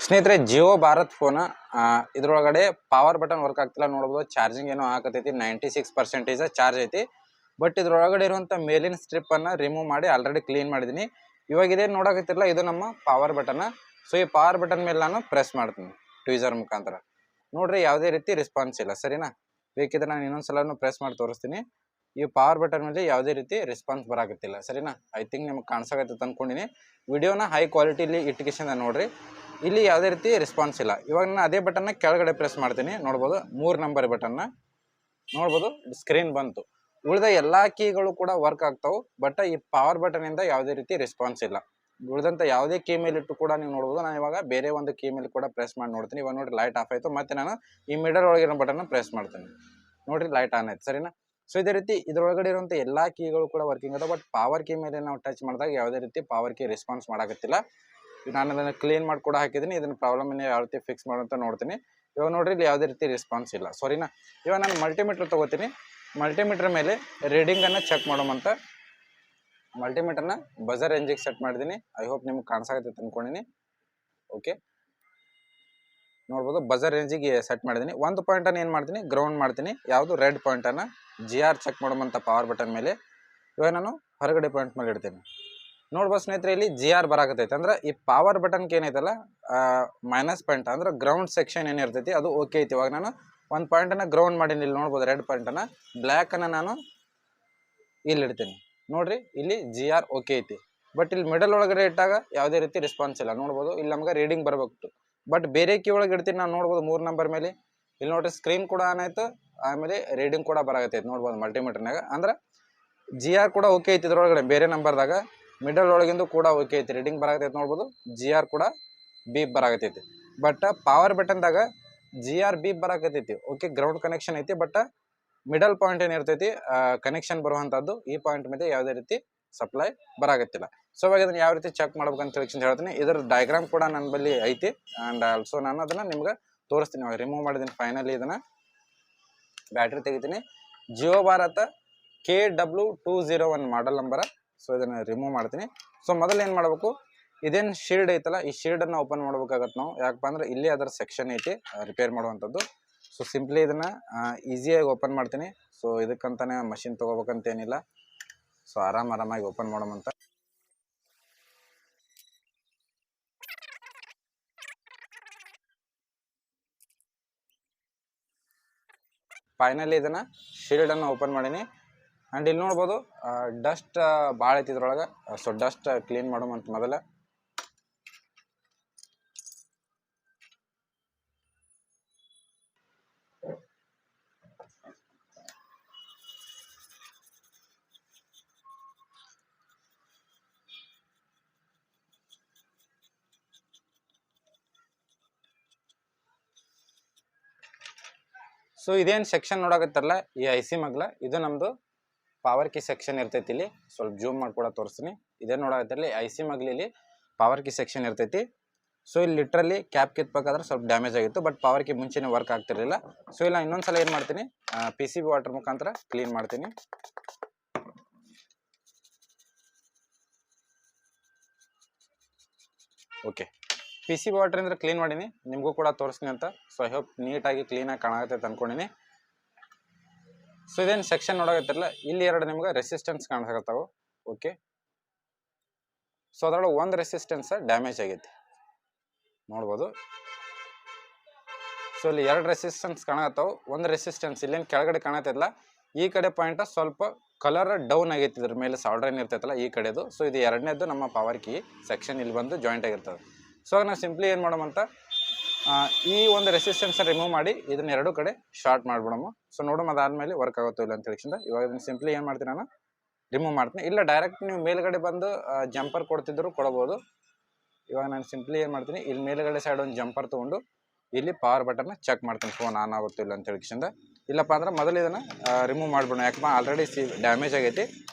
ಸ್ನೇಹಿತರೆ, ಜಿಯೋ ಭಾರತ್ ಫೋನ್ ಇದ್ರೊಳಗಡೆ power button work ಆಗ್ತಿಲ್ಲ ನೋಡ್ಬೋದು. ಚಾರ್ಜಿಂಗ್ ಏನೋ ಆಗತೈತಿ, 96% ಚಾರ್ಜ್ ಐತಿ. ಬಟ್ ಇದ್ರೊಳಗಡೆ ಇರುವಂಥ ಮೇಲಿನ ಸ್ಟ್ರಿಪ್ ಅನ್ನ ರಿಮೂವ್ ಮಾಡಿ ಆಲ್ರೆಡಿ ಕ್ಲೀನ್ ಮಾಡಿದ್ದೀನಿ. ಇವಾಗ ಇದೇನು ನೋಡಕತ್ತಿರಲ್ಲ, ಇದು ನಮ್ಮ ಪವರ್ ಬಟನ್. ಸೊ ಈ ಪವರ್ ಬಟನ್ ಮೇಲೆ ನಾನು ಪ್ರೆಸ್ ಮಾಡ್ತೀನಿ ಟ್ವೀಸರ್ ಮುಖಾಂತರ. ನೋಡ್ರಿ, ಯಾವುದೇ ರೀತಿ ರೆಸ್ಪಾನ್ಸ್ ಇಲ್ಲ. ಸರಿನಾ? ಬೇಕಿದ್ರೆ ನಾನು ಇನ್ನೊಂದ್ಸಲೂ ಪ್ರೆಸ್ ಮಾಡಿ ತೋರಿಸ್ತೀನಿ. ಈ ಪವರ್ ಬಟನ್ ಮೇಲೆ ಯಾವುದೇ ರೀತಿ ರೆಸ್ಪಾನ್ಸ್ ಬರಾಕತ್ತಿಲ್ಲ. ಸರಿನಾ? ಐ ಥಿಂಕ್ ನಿಮ್ಗೆ ಕಾಣಿಸಾಕತ್ತೆ ಅನ್ಕೊಂಡಿನಿ. ವಿಡಿಯೋನ ಹೈ ಕ್ವಾಲಿಟಿಲಿ ಇಟ್ಕಿಸಿಂದ ನೋಡ್ರಿ, ಇಲ್ಲಿ ಯಾವುದೇ ರೀತಿ ರೆಸ್ಪಾನ್ಸ್ ಇಲ್ಲ. ಇವಾಗ ನಾನು ಅದೇ ಬಟನ್ನ ಕೆಳಗಡೆ ಪ್ರೆಸ್ ಮಾಡ್ತೀನಿ. ನೋಡ್ಬೋದು 3 ನಂಬರ್ ಬಟನ್ನ ನೋಡ್ಬೋದು, ಸ್ಕ್ರೀನ್ ಬಂತು. ಉಳಿದ ಎಲ್ಲ ಕೀಗಳು ಕೂಡ ವರ್ಕ್ ಆಗ್ತಾವೆ. ಬಟ್ ಈ ಪವರ್ ಬಟನ್ ಇಂದ ಯಾವುದೇ ರೀತಿ ರೆಸ್ಪಾನ್ಸ್ ಇಲ್ಲ. ಉಳಿದಂಥ ಯಾವುದೇ ಕೀ ಮೇಲೆ ಇಟ್ಟು ಕೂಡ ನೀವು ನೋಡ್ಬೋದು. ನಾನು ಇವಾಗ ಬೇರೆ ಒಂದು ಕೀ ಮೇಲೆ ಕೂಡ ಪ್ರೆಸ್ ಮಾಡಿ ನೋಡ್ತೀನಿ. ಇವಾಗ ನೋಡ್ರಿ, ಲೈಟ್ ಆಫ್ ಆಯಿತು. ಮತ್ತೆ ನಾನು ಈ ಮಿಡಲ್ ಒಳಗಿರೋ ಬಟನ್ನ ಪ್ರೆಸ್ ಮಾಡ್ತೀನಿ. ನೋಡ್ರಿ, ಲೈಟ್ ಆನ್ ಆಯ್ತು. ಸರಿನಾ? ಸೊ ಇದೇ ರೀತಿ ಇದರೊಳಗಡೆ ಇರುವಂಥ ಎಲ್ಲ ಕೀಗಳು ಕೂಡ ವರ್ಕಿಂಗ್ ಅದ. ಬಟ್ ಪವರ್ ಕೀ ಮೇಲೆ ನಾವು ಟಚ್ ಮಾಡಿದಾಗ ಯಾವುದೇ ರೀತಿ ಪವರ್ ಕೀ ರೆಸ್ಪಾನ್ಸ್ ಮಾಡಾಕತ್ತಿಲ್ಲ. ನಾನು ಅದನ್ನು ಕ್ಲೀನ್ ಮಾಡಿ ಕೂಡ ಹಾಕಿದ್ದೀನಿ. ಇದನ್ನ ಪ್ರಾಬ್ಲಮ್ ಯಾವ ರೀತಿ ಫಿಕ್ಸ್ ಮಾಡೋಂತ ನೋಡ್ತೀನಿ. ಇವಾಗ ನೋಡ್ರಿ, ಇಲ್ಲಿ ಯಾವುದೇ ರೀತಿ ರೆಸ್ಪಾನ್ಸ್ ಇಲ್ಲ. ಸಾರಿನಾ? ಇವಾಗ ನಾನು ಮಲ್ಟಿಮೀಟರ್ ತೊಗೋತೀನಿ. ಮಲ್ಟಿಮೀಟರ್ ಮೇಲೆ ರೀಡಿಂಗನ್ನು ಚೆಕ್ ಮಾಡೋಮಂತ ಮಲ್ಟಿಮೀಟರ್ನ ಬಜರ್ ರೇಂಜಿಗೆ ಸೆಟ್ ಮಾಡಿದ್ದೀನಿ. ಐ ಹೋಪ್ ನಿಮ್ಗೆ ಕಾಣಿಸಾಕತ್ತೈತೆ ಅಂದ್ಕೊಂಡಿನಿ. ಓಕೆ, ನೋಡ್ಬೋದು, ಬಜರ್ ರೇಂಜಿಗೆ ಸೆಟ್ ಮಾಡಿದ್ದೀನಿ. ಒಂದು ಪಾಯಿಂಟನ್ನು ಏನು ಮಾಡ್ತೀನಿ, ಗ್ರೌಂಡ್ ಮಾಡ್ತೀನಿ. ಯಾವುದು? ರೆಡ್ ಪಾಯಿಂಟನ್ನು GR ಚೆಕ್ ಮಾಡೋಮಂತ ಪವರ್ ಬಟನ್ ಮೇಲೆ. ಇವಾಗ ನಾನು ಹೊರಗಡೆ ಪಾಯಿಂಟ್ ಮೇಲೆ ಇಡ್ತೀನಿ. ನೋಡ್ಬೋದು ಸ್ನೇಹಿತರೆ, ಇಲ್ಲಿ GR ಬರಾಕತ್ತೈತೆ. ಅಂದ್ರೆ ಈ ಪವರ್ ಬಟನ್ಗೆ ಏನೈತಲ್ಲ, ಮೈನಸ್ ಪಾಯಿಂಟ್ ಅಂದ್ರೆ ಗ್ರೌಂಡ್ ಸೆಕ್ಷನ್ ಏನಿರ್ತೈತಿ ಅದು ಓಕೆ ಐತಿ. ಇವಾಗ ನಾನು ಒಂದು ಪಾಯಿಂಟನ್ನು ಗ್ರೌಂಡ್ ಮಾಡೀನಿ. ಇಲ್ಲಿ ನೋಡ್ಬೋದು, ರೆಡ್ ಪಾಯಿಂಟನ್ನು. ಬ್ಲ್ಯಾಕನ್ನು ನಾನು ಇಲ್ಲಿ ಇಡ್ತೀನಿ. ನೋಡ್ರಿ, ಇಲ್ಲಿ GR ಓಕೆ ಐತಿ. ಬಟ್ ಇಲ್ಲಿ ಮಿಡಲ್ ಒಳಗಡೆ ಇಟ್ಟಾಗ ಯಾವುದೇ ರೀತಿ ರೆಸ್ಪಾನ್ಸ್ ಇಲ್ಲ. ನೋಡ್ಬೋದು, ಇಲ್ಲಿ ನಮ್ಗೆ ರೀಡಿಂಗ್ ಬರಬೇಕು. ಬಟ್ ಬೇರೆ ಕೀ ಒಳಗೆ ಇಡ್ತೀನಿ ನಾನು. ನೋಡ್ಬೋದು 3 ನಂಬರ್ ಮೇಲೆ. ಇಲ್ಲಿ ನೋಡ್ರಿ, ಸ್ಕ್ರೀನ್ ಕೂಡ ಆನ್ ಆಯ್ತು, ಆಮೇಲೆ ರೀಡಿಂಗ್ ಕೂಡ ಬರಾಕತ್ತೈತಿ. ನೋಡ್ಬೋದು ಮಲ್ಟಿಮೀಟರ್ನಾಗ. ಅಂದ್ರೆ GR ಕೂಡ ಓಕೆ ಐತಿ ಇದ್ರೊಳಗಡೆ. ಬೇರೆ ನಂಬರ್ದಾಗ ಮಿಡಲ್ ಒಳಗಿಂದು ಕೂಡ ಓಕೆ ಐತಿ, ರೀಡಿಂಗ್ ಬರಾಕತ್ತೈತಿ. ನೋಡ್ಬೋದು, GR ಕೂಡ ಬೀಪ್ ಬರಾಕತ್ತೈತಿ. ಬಟ್ ಪವರ್ ಬಟನ್ದಾಗ GR ಬೀಪ್ ಬರಾಕತ್ತೈತಿ. ಓಕೆ, ಗ್ರೌಂಡ್ ಕನೆಕ್ಷನ್ ಐತಿ. ಬಟ್ ಮಿಡಲ್ ಪಾಯಿಂಟ್ ಏನಿರ್ತೈತಿ ಕನೆಕ್ಷನ್ ಬರುವಂಥದ್ದು, ಈ ಪಾಯಿಂಟ್ ಮೇಲೆ ಯಾವುದೇ ರೀತಿ ಸಪ್ಲೈ ಬರಾಕತ್ತಿಲ್ಲ. ಸೊ ಇವಾಗ ಇದನ್ನು ಯಾವ ರೀತಿ ಚೆಕ್ ಮಾಡ್ಬೇಕಂತ ಹೇಳ್ತೀನಿ. ಇದರ ಡಯಾಗ್ರಾಮ್ ಕೂಡ ನನ್ನ ಬಳಿ ಐತಿ. ಆ್ಯಂಡ್ ಆಲ್ಸೋ ನಾನು ಅದನ್ನು ನಿಮ್ಗೆ ತೋರಿಸ್ತೀನಿ. ಇವಾಗ ರಿಮೂವ್ ಮಾಡಿದ್ದೀನಿ. ಫೈನಲಿ ಇದನ್ನು ಬ್ಯಾಟ್ರಿ ತೆಗಿತೀನಿ. ಜಿಯೋ ಭಾರತ KW201 ಮಾಡಲ್ ನಂಬರ. ಸೊ ಇದನ್ನು ರಿಮೂವ್ ಮಾಡ್ತೀನಿ. ಸೊ ಮೊದಲು ಏನು ಮಾಡಬೇಕು, ಇದೇನು ಶೀಲ್ಡ್ ಐತಲ್ಲ, ಈ ಶೀಲ್ಡನ್ನು ಓಪನ್ ಮಾಡ್ಬೇಕಾಗತ್ತೆ ನಾವು. ಯಾಕಪ್ಪ ಅಂದ್ರೆ ಇಲ್ಲಿ ಅದರ ಸೆಕ್ಷನ್ ಐತಿ ರಿಪೇರ್ ಮಾಡುವಂಥದ್ದು. ಸೊ ಸಿಂಪ್ಲಿ ಇದನ್ನು ಈಸಿಯಾಗಿ ಓಪನ್ ಮಾಡ್ತೀನಿ. ಸೊ ಇದಕ್ಕಂತಾನೆ ಮಷಿನ್ ತೊಗೋಬೇಕಂತ ಏನಿಲ್ಲ. ಸೊ ಆರಾಮಾಗಿ ಓಪನ್ ಮಾಡೋಮಂತ. ಫೈನಲಿ ಇದನ್ನು ಶೀಲ್ಡನ್ನು ಓಪನ್ ಮಾಡೀನಿ. ಆ್ಯಂಡ್ ಇಲ್ಲಿ ನೋಡ್ಬೋದು, ಡಸ್ಟ್ ಭಾಳ ಐತಿ ಇದ್ರೊಳಗೆ. ಸೊ ಡಸ್ಟ್ ಕ್ಲೀನ್ ಮಾಡೋಮಂತ ಮೊದಲ. ಸೊ ಇದೇನು ಸೆಕ್ಷನ್ ನೋಡಕತ್ತಾರಲ್ಲ, ಈ IC ಮಗ್ಲ, ಇದು ನಮ್ಮದು ಪವರ್ ಕೀ ಸೆಕ್ಷನ್ ಇರ್ತೈತಿ. ಇಲ್ಲಿ ಸ್ವಲ್ಪ ಜೂಮ್ ಮಾಡಿ ಕೂಡ ತೋರಿಸ್ತೀನಿ. ಇದೇನು ನೋಡಕತ್ತಿರಲಿ, IC ಮಗ್ಲಿಲಿ ಪವರ್ ಕೀ ಸೆಕ್ಷನ್ ಇರ್ತೈತಿ. ಸೊ ಇಲ್ಲಿ ಲಿಟ್ರಲಿ ಕ್ಯಾಪ್ ಕಿತ್ಬೇಕಾದ್ರೆ ಸ್ವಲ್ಪ ಡ್ಯಾಮೇಜ್ ಆಗಿತ್ತು. ಬಟ್ ಪವರ್ ಕೀ ಮುಂಚೆನೇ ವರ್ಕ್ ಆಗ್ತಿರಲಿಲ್ಲ. ಸೊ ಇಲ್ಲ, ಇನ್ನೊಂದ್ಸಲ ಏನು ಮಾಡ್ತೀನಿ, PCB ವಾಟರ್ ಮುಖಾಂತರ ಕ್ಲೀನ್ ಮಾಡ್ತೀನಿ. ಓಕೆ, PCB ವಾಟರ್ ಅಂದ್ರೆ ಕ್ಲೀನ್ ಮಾಡೀನಿ, ನಿಮಗೂ ಕೂಡ ತೋರಿಸ್ತೀನಿ ಅಂತ. ಸೊ ಐ ಹೋಪ್ ನೀಟಾಗಿ ಕ್ಲೀನಾಗಿ ಕಾಣಾಗತ್ತೈತೆ ಅಂದ್ಕೊಂಡಿನಿ. ಸೊ ಇದೇನು ಸೆಕ್ಷನ್ ನೋಡಕತ್ತಿರಲ್ಲ, ಇಲ್ಲಿ 2 ನಿಮ್ಗೆ ರೆಸಿಸ್ಟೆನ್ಸ್ ಕಾಣಿಸಕತ್ತಾವು. ಓಕೆ, ಸೊ ಅದರೊಳಗೆ ಒಂದು ರೆಸಿಸ್ಟೆನ್ಸ್ ಡ್ಯಾಮೇಜ್ ಆಗೈತಿ, ನೋಡ್ಬೋದು. ಸೊ ಇಲ್ಲಿ 2 ರೆಸಿಸ್ಟೆನ್ಸ್ ಕಾಣಕತ್ತಾವು. ಒಂದು ರೆಸಿಸ್ಟೆನ್ಸ್ ಇಲ್ಲೇನು ಕೆಳಗಡೆ ಕಾಣತ್ತಿಲ್ಲ, ಈ ಕಡೆ ಪಾಯಿಂಟ್ ಸ್ವಲ್ಪ ಕಲರ್ ಡೌನ್ ಆಗೈತಿ. ಇದ್ರ ಮೇಲೆ ಸಾಲ್ಡರ್ ಏನು ಇರ್ತೈತಲ್ಲ ಈ ಕಡೆದು. ಸೊ ಇದು 2ನೇದು ನಮ್ಮ ಪವರ್ ಕೀ ಸೆಕ್ಷನ್ ಇಲ್ಲಿ ಬಂದು ಜಾಯಿಂಟ್ ಆಗಿರ್ತದೆ. ಸೊ ನಾವು ಸಿಂಪ್ಲಿ ಏನು ಮಾಡೋಮಂತ, ಈ ಒಂದು ರೆಸಿಸ್ಟೆನ್ಸ್ ರಿಮೂವ್ ಮಾಡಿ ಇದನ್ನ 2 ಕಡೆ ಶಾರ್ಟ್ ಮಾಡ್ಬಿಡೋಣ. ಸೊ ನೋಡೋಣ ಅದಾದ್ಮೇಲೆ ವರ್ಕ್ ಆಗುತ್ತೋ ಇಲ್ಲ ಅಂತ ಹೇಳಿಂದ. ಇವಾಗ ಇದನ್ನ ಸಿಂಪ್ಲಿ ಏನು ಮಾಡ್ತೀನಿ, ನಾನು ರಿಮೂವ್ ಮಾಡ್ತೀನಿ. ಇಲ್ಲ ಡೈರೆಕ್ಟ್ ನೀವು ಮೇಲ್ಗಡೆ ಬಂದು ಜಂಪರ್ ಕೊಡ್ತಿದ್ರು ಕೊಡ್ಬೋದು. ಇವಾಗ ನಾನು ಸಿಂಪ್ಲಿ ಏನು ಮಾಡ್ತೀನಿ, ಇಲ್ಲಿ ಮೇಲ್ಗಡೆ ಸೈಡ್ ಒಂದು ಜಂಪರ್ ತೊಗೊಂಡು ಇಲ್ಲಿ ಪವರ್ ಬಟನ್ನ ಚೆಕ್ ಮಾಡ್ತೀನಿ, ಫೋನ್ ಆನ್ ಆಗುತ್ತೋ ಇಲ್ಲ ಅಂತ ಹೇಳಿಂದ. ಇಲ್ಲಪ್ಪ ಅಂದ್ರೆ ಮೊದಲು ಇದನ್ನು ರಿಮೂವ್ ಮಾಡ್ಬಿಡೋಣ. ಯಾಕಪ್ಪ ಆಲ್ರೆಡಿ ಡ್ಯಾಮೇಜ್ ಆಗೈತಿ.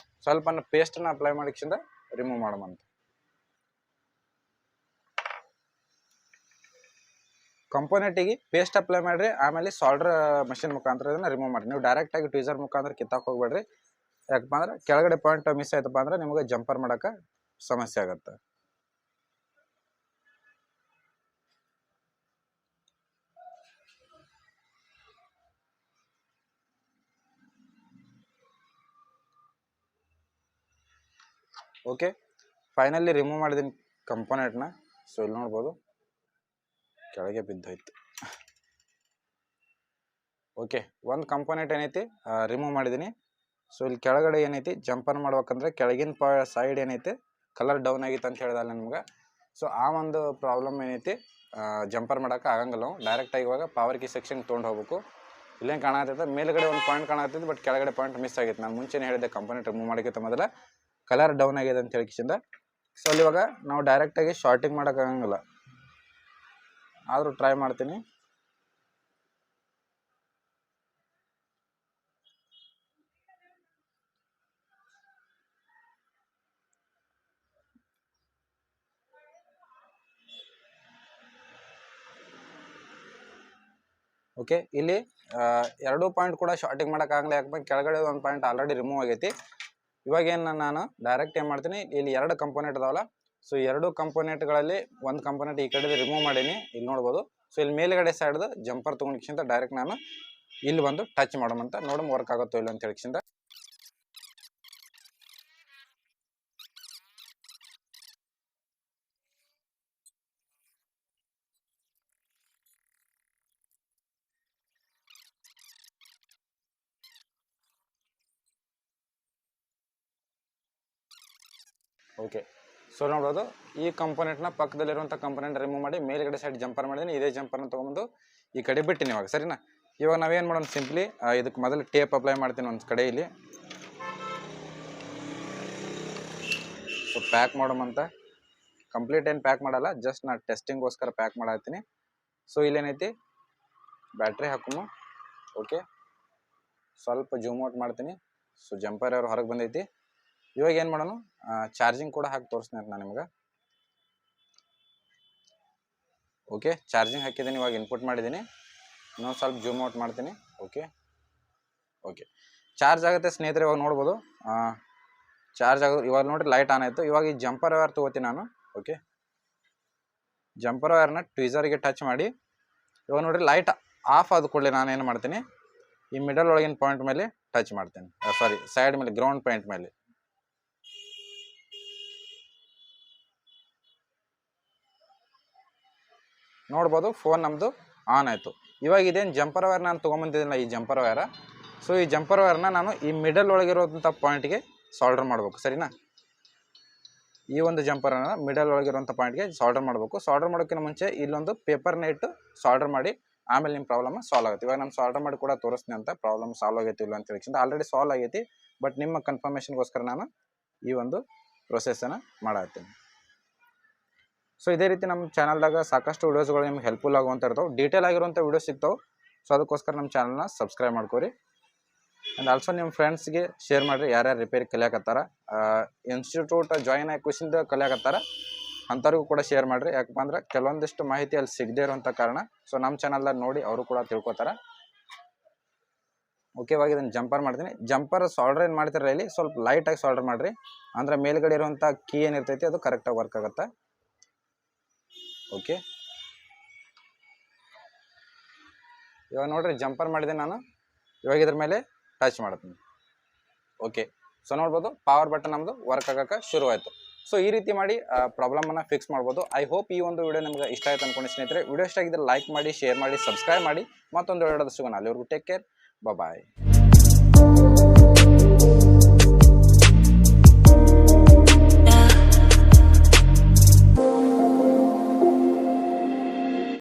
ಸ್ವಲ್ಪ ಪೇಸ್ಟನ್ನು ಅಪ್ಲೈ ಮಾಡಿಂದ ರಿಮೂವ್ ಮಾಡೋಮಂತ. ಕಂಪೋನೆಂಟಿಗೆ ಪೇಸ್ಟ್ ಅಪ್ಲೈ ಮಾಡಿರಿ, ಆಮೇಲೆ ಸಾಲ್ಡರ್ ಮಷಿನ್ ಮುಖಾಂತರ ಇದನ್ನು ರಿಮೂವ್ ಮಾಡಿ. ನೀವು ಡೈರೆಕ್ಟಾಗಿ ಟ್ವೀಸರ್ ಮುಖಾಂತರ ಕಿತ್ತಾಕ್ ಹೋಗ್ಬೇಡ್ರಿ. ಯಾಕಪ್ಪ ಅಂದ್ರೆ ಕೆಳಗಡೆ ಪಾಯಿಂಟ್ ಮಿಸ್ ಆಯ್ತಪ್ಪ ಅಂದ್ರೆ ನಿಮಗೆ ಜಂಪರ್ ಮಾಡೋಕೆ ಸಮಸ್ಯೆ ಆಗುತ್ತೆ. ಓಕೆ, ಫೈನಲಿ ರಿಮೂವ್ ಮಾಡಿದ್ದೀನಿ ಕಂಪೋನೆಂಟ್ನ. ಸೊ ಇಲ್ಲಿ ನೋಡ್ಬೋದು ಕೆಳಗೆ ಬಿದ್ದೋಯ್ತು. ಓಕೆ, ಒಂದು ಕಂಪೋನೆಂಟ್ ಏನೈತಿ ರಿಮೂವ್ ಮಾಡಿದ್ದೀನಿ. ಸೊ ಇಲ್ಲಿ ಕೆಳಗಡೆ ಏನೈತಿ ಜಂಪರ್ ಮಾಡ್ಬೇಕಂದ್ರೆ ಕೆಳಗಿನ ಸೈಡ್ ಏನೈತಿ ಕಲರ್ ಡೌನ್ ಆಗಿತ್ತು ಅಂತ ಹೇಳಿದಲ್ಲ ನಿಮ್ಗೆ. ಸೊ ಆ ಒಂದು ಪ್ರಾಬ್ಲಮ್ ಏನೈತಿ ಜಂಪರ್ ಮಾಡೋಕೆ ಆಗಂಗಿಲ್ಲ. ನಾವು ಡೈರೆಕ್ಟಾಗಿ ಇವಾಗ ಪವರ್ ಕೀ ಸೆಕ್ಷನ್ ತೊಗೊಂಡು ಹೋಗ್ಬೇಕು. ಇಲ್ಲೇನು ಕಾಣತೈತೆ ಮೇಲ್ಗಡೆ ಒಂದು ಪಾಯಿಂಟ್ ಕಾಣತೈತೆ, ಬಟ್ ಕೆಳಗಡೆ ಪಾಯಿಂಟ್ ಮಿಸ್ ಆಗಿತ್ತು. ನಾನು ಮುಂಚೆನೇ ಹೇಳಿದೆ ಕಂಪೋನೆಂಟ್ ರಿಮೂವ್ ಮಾಡೋಕ್ಕಿಂತ ಮೊದಲ ಕಲರ್ ಡೌನ್ ಆಗಿದೆ ಅಂತ ಹೇಳಿಕಿಂದ. ಸೊ ಅಲ್ಲಿ ಇವಾಗ ನಾವು ಡೈರೆಕ್ಟಾಗಿ ಶಾರ್ಟಿಂಗ್ ಮಾಡೋಕ್ಕಾಗಂಗಿಲ್ಲ, ಆದರೂ ಟ್ರೈ ಮಾಡ್ತೀನಿ. ಓಕೆ, ಇಲ್ಲಿ 2 ಪಾಯಿಂಟ್ ಕೂಡ ಶಾರ್ಟಿಂಗ್ ಮಾಡೋಕ್ಕಾಗಲ್ಲ. ಯಾಕಂದ್ರೆ ಕೆಳಗಡೆ ಒಂದು ಪಾಯಿಂಟ್ ಆಲ್ರೆಡಿ ರಿಮೂವ್ ಆಗೈತಿ. ಇವಾಗೇನು ನಾನು ಡೈರೆಕ್ಟ್ ಏನು ಮಾಡ್ತೀನಿ, ಇಲ್ಲಿ 2 ಕಂಪೋನೆಂಟ್ ಅದಾವಲ್ಲ. ಸೊ 2 ಕಂಪೋನೆಂಟ್ಗಳಲ್ಲಿ ಒಂದು ಕಂಪೋನೆಂಟ್ ಈ ಕಡೆ ರಿಮೂವ್ ಮಾಡೀನಿ, ಇಲ್ಲಿ ನೋಡ್ಬೋದು. ಸೊ ಇಲ್ಲಿ ಮೇಲ್ಗಡೆ ಸೈಡ್ದು ಜಂಪರ್ ತೊಗೊಂಡಿಕ್ಕಿಂತ ಡೈರೆಕ್ಟ್ ನಾನು ಇಲ್ಲಿ ಬಂದು ಟಚ್ ಮಾಡೋಮಂತ ನೋಡಮ್ ವರ್ಕ್ ಆಗುತ್ತೋ ಇಲ್ಲ ಅಂತ ಹೇಳಿಕ್ಕಿಂದ. ಓಕೆ, ಸೊ ನೋಡ್ಬೋದು ಈ ಕಂಪೋನೆಂಟ್ನ ಪಕ್ಕದಲ್ಲಿರುವಂಥ ಕಂಪೋನೆಂಟ್ ರಿಮೂವ್ ಮಾಡಿ ಮೇಲ್ಗಡೆ ಸೈಡ್ ಜಂಪರ್ ಮಾಡಿದ್ದೀನಿ. ಇದೇ ಜಂಪರ್ನ ತೊಗೊಂಬಂದು ಈ ಕಡೆ ಬಿಟ್ಟಿನಿ ಇವಾಗ, ಸರಿನಾ? ಇವಾಗ ನಾವೇನು ಮಾಡೋಣ, ಸಿಂಪ್ಲಿ ಇದಕ್ಕೆ ಮೊದಲು ಟೇಪ್ ಅಪ್ಲೈ ಮಾಡ್ತೀನಿ ಒಂದು ಕಡೆ ಇಲ್ಲಿ. ಸೊ ಪ್ಯಾಕ್ ಮಾಡೋಮಂತ ಕಂಪ್ಲೀಟ್ ಏನು ಪ್ಯಾಕ್ ಮಾಡಲ್ಲ, ಜಸ್ಟ್ ನಾನು ಟೆಸ್ಟಿಂಗ್ಗೋಸ್ಕರ ಪ್ಯಾಕ್ ಮಾಡತ್ತೀನಿ. ಸೊ ಇಲ್ಲೇನೈತಿ ಬ್ಯಾಟ್ರಿ ಹಾಕುಮು. ಓಕೆ, ಸ್ವಲ್ಪ ಜೂಮ್ ಔಟ್ ಮಾಡ್ತೀನಿ. ಸೊ ಜಂಪರ್ ಅವ್ರು ಹೊರಗೆ ಬಂದೈತಿ. ಇವಾಗ ಏನು ಮಾಡೋಣ, ಚಾರ್ಜಿಂಗ್ ಕೂಡ ಹಾಕಿ ತೋರಿಸ್ತೀನಿ ಅಂತ ನಾನು ನಿಮ್ಗೆ. ಓಕೆ, ಚಾರ್ಜಿಂಗ್ ಹಾಕಿದ್ದೀನಿ, ಇವಾಗ ಇನ್ಪುಟ್ ಮಾಡಿದ್ದೀನಿ. ಇನ್ನೊಂದು ಸ್ವಲ್ಪ ಜೂಮ್ ಔಟ್ ಮಾಡ್ತೀನಿ. ಓಕೆ ಓಕೆ ಚಾರ್ಜ್ ಆಗುತ್ತೆ ಸ್ನೇಹಿತರೆ. ಇವಾಗ ನೋಡ್ಬೋದು ಚಾರ್ಜ್ ಆಗೋದು. ಇವಾಗ ನೋಡಿರಿ ಲೈಟ್ ಆನ್ ಆಯಿತು. ಇವಾಗ ಈ ಜಂಪರ್ ವೈರ್ ತೊಗೋತೀನಿ ನಾನು. ಓಕೆ, ಜಂಪರ್ ವೈರ್ನ ಟ್ವೀಸರಿಗೆ ಟಚ್ ಮಾಡಿ ಇವಾಗ ನೋಡಿರಿ ಲೈಟ್ ಆಫ್ ಆದ ಕೂಡಲೇ ನಾನು ಏನು ಮಾಡ್ತೀನಿ, ಈ ಮಿಡಲ್ ಒಳಗಿನ ಪಾಯಿಂಟ್ ಮೇಲೆ ಟಚ್ ಮಾಡ್ತೀನಿ. ಸಾರಿ, ಸೈಡ್ ಮೇಲೆ ಗ್ರೌಂಡ್ ಪಾಯಿಂಟ್ ಮೇಲೆ. ನೋಡ್ಬೋದು ಫೋನ್ ನಮ್ಮದು ಆನ್ ಆಯಿತು. ಇವಾಗ ಇದೇನು ಜಂಪರ್ ವೈರ್ ನಾನು ತೊಗೊಂಬಂದಿದ್ದಿಲ್ಲ ಈ ಜಂಪರ್ ವೈರ. ಸೊ ಈ ಜಂಪರ್ ವೈರ್ನ ನಾನು ಈ ಮಿಡಲ್ ಒಳಗಿರೋಂಥ ಪಾಯಿಂಟ್ಗೆ ಸಾಲ್ಡರ್ ಮಾಡಬೇಕು, ಸರಿನಾ? ಈ ಒಂದು ಜಂಪರನ್ನು ಮಿಡಲ್ ಒಳಗಿರುವಂಥ ಪಾಯಿಂಟ್ಗೆ ಸಾಲ್ಡರ್ ಮಾಡಬೇಕು. ಸಾಲ್ಡರ್ ಮಾಡೋಕ್ಕಿಂತ ಮುಂಚೆ ಇಲ್ಲೊಂದು ಪೇಪರ್ನ ಇಟ್ಟು ಸಾಲ್ಡರ್ ಮಾಡಿ ಆಮೇಲೆ ನಿಮ್ಮ ಪ್ರಾಬ್ಲಮ್ ಸಾಲ್ವ್ ಆಗುತ್ತೆ. ಇವಾಗ ನಾನು ಸಾಲ್ಡರ್ ಮಾಡಿ ಕೂಡ ತೋರಿಸ್ತೀನಿ ಅಂತ ಪ್ರಾಬ್ಲಮ್ ಸಾಲ್ವ್ ಆಗೈತಿ ಇಲ್ಲ ಅಂತ ಹೇಳಿ. ಆಲ್ರೆಡಿ ಸಾಲ್ವ್ ಆಗೈತಿ, ಬಟ್ ನಿಮ್ಮ ಕನ್ಫರ್ಮೇಷನ್ಗೋಸ್ಕರ ನಾನು ಈ ಒಂದು ಪ್ರೊಸೆಸನ್ನು ಮಾಡತ್ತೀನಿ. ಸೊ ಇದೇ ರೀತಿ ನಮ್ಮ ಚಾನಲ್ದಾಗ ಸಾಕಷ್ಟು ವೀಡಿಯೋಸ್ಗಳು ನಿಮ್ಗೆ ಹೆಲ್ಪ್ಫುಲ್ ಆಗುವಂಥ ಇರ್ತಾವೆ, ಡೀಟೇಲ್ ಆಗಿರುವಂಥ ವೀಡಿಯೋಸ್ ಸಿಗ್ತಾವೆ. ಸೊ ಅದಕ್ಕೋಸ್ಕರ ನಮ್ಮ ಚಾನಲ್ನ ಸಬ್ಸ್ಕ್ರೈಬ್ ಮಾಡ್ಕೊರಿ. ಆ್ಯಂಡ್ ಆಲ್ಸೋ ನಿಮ್ಮ ಫ್ರೆಂಡ್ಸ್ಗೆ ಶೇರ್ ಮಾಡಿರಿ, ಯಾರ್ಯಾರು ರಿಪೇರಿ ಕಲಿಯಾಕತ್ತಾರ, ಇನ್ಸ್ಟಿಟ್ಯೂಟ್ ಜಾಯಿನ್ ಆಗಿ ಖುಷಿಯಿಂದ ಕಲಿಯಾಕತ್ತಾರ ಅಂಥವ್ರಿಗೂ ಕೂಡ ಶೇರ್ ಮಾಡಿರಿ. ಯಾಕಪ್ಪ ಅಂದ್ರೆ ಕೆಲವೊಂದಿಷ್ಟು ಮಾಹಿತಿ ಅಲ್ಲಿ ಸಿಗದೇ ಇರೋಂಥ ಕಾರಣ. ಸೊ ನಮ್ಮ ಚಾನಲ್ದಾಗ ನೋಡಿ ಅವರು ಕೂಡ ತಿಳ್ಕೊತಾರೆ. ಓಕೆ, ಇವಾಗ ಇದನ್ನು ಜಂಪರ್ ಮಾಡ್ತೀನಿ. ಜಂಪರ್ ಸಾಲ್ಡರ್ ಏನು ಮಾಡ್ತಿರಲ್ಲ ಇಲ್ಲಿ ಸ್ವಲ್ಪ ಲೈಟಾಗಿ ಸಾಲ್ಡರ್ ಮಾಡಿರಿ, ಅಂದರೆ ಮೇಲ್ಗಡೆ ಇರುವಂಥ ಕೀ ಏನಿರ್ತೈತಿ ಅದು ಕರೆಕ್ಟಾಗಿ ವರ್ಕ್ ಆಗುತ್ತೆ. ಓಕೆ, ಇವಾಗ ನೋಡ್ರಿ ಜಂಪರ್ ಮಾಡಿದೆ ನಾನು. ಇವಾಗ ಇದ್ರ ಮೇಲೆ ಟಚ್ ಮಾಡ್ತೀನಿ. ಓಕೆ, ಸೊ ನೋಡ್ಬೋದು ಪವರ್ ಬಟನ್ ನಮ್ಮದು ವರ್ಕ್ ಆಗೋಕ್ಕೆ ಶುರುವಾಯಿತು. ಸೊ ಈ ರೀತಿ ಮಾಡಿ ಪ್ರಾಬ್ಲಮನ್ನು ಫಿಕ್ಸ್ ಮಾಡ್ಬೋದು. ಐ ಹೋಪ್ ಈ ಒಂದು ವಿಡಿಯೋ ನಿಮ್ಗೆ ಇಷ್ಟ ಆಯ್ತು ಅನ್ಕೊಂಡು ಸ್ನೇಹಿತರೆ. ವಿಡಿಯೋ ಇಷ್ಟ ಆಗಿದ್ರೆ ಲೈಕ್ ಮಾಡಿ, ಶೇರ್ ಮಾಡಿ, ಸಬ್ಸ್ಕ್ರೈಬ್ ಮಾಡಿ. ಮತ್ತೊಂದು ವಿಡಿಯೋದ ಸಿಗೋಣ. ಅಲ್ಲಿವರೆಗೂ ಟೇಕ್ ಕೇರ್, ಬಾಯ್.